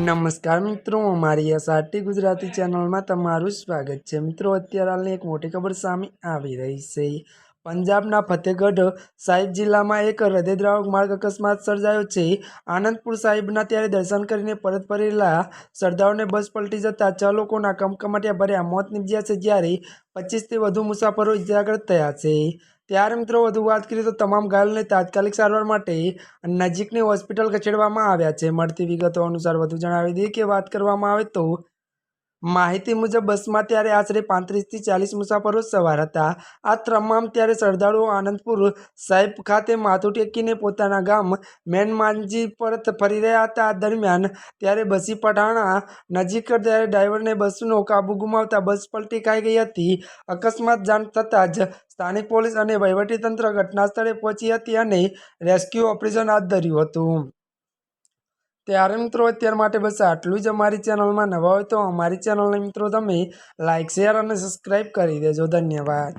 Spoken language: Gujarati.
નમસ્કાર મિત્રો, અમારી એસઆરટી ગુજરાતી ચેનલમાં તમારું સ્વાગત છે। મિત્રો, અત્યારે હાલની એક મોટી ખબર સામે આવી રહી છે। પંજાબના ફતેહગઢ સાહિબ જિલ્લામાં એક હૃદયદ્રાવક માર્ગ અકસ્માત સર્જાયો છે। આનંદપુર સાહિબના ત્યારે દર્શન કરીને પરત ફરેલા શ્રદ્ધાળુઓને બસ પલટી જતા 6 લોકોના કમકમાટિયા ભર્યા મોત નીપજ્યા છે, જ્યારે 25થી વધુ મુસાફરો ઇજાગ્રસ્ત થયા છે। ત્યારે મિત્રો વધુ વાત કરીએ તો તમામ ઘાયલોને તાત્કાલિક સારવાર માટે નજીકની હોસ્પિટલ ખસેડવામાં આવ્યા છે। મળતી વિગતો અનુસાર વધુ જણાવી દઈએ કે વાત કરવામાં આવે તો માહિતી મુજબ બસમાં ત્યારે આશરે 35થી 40 મુસાફરો સવાર હતા। આ તમામ ત્યારે શ્રદ્ધાળુઓ આનંદપુર સાહિબ ખાતે માથું ટેકીને પોતાના ગામ મેનમાંજી પરત ફરી રહ્યા હતા। આ દરમિયાન ત્યારે બસી પઠાણા નજીક ત્યારે ડ્રાઈવરને બસનો કાબુ ગુમાવતા બસ પલટી ખાઈ ગઈ હતી। અકસ્માત જાણ થતાં જ સ્થાનિક પોલીસ અને વહીવટીતંત્ર ઘટના સ્થળે પહોંચી હતી અને રેસ્ક્યુ ઓપરેશન હાથ ધર્યું હતું। ત્યારે મિત્રો અત્યાર માટે બસ આટલું જ। અમારી ચેનલમાં નવા હોય તો અમારી ચેનલને મિત્રો તમે લાઇક, શેર અને સબસ્ક્રાઈબ કરી દેજો। ધન્યવાદ।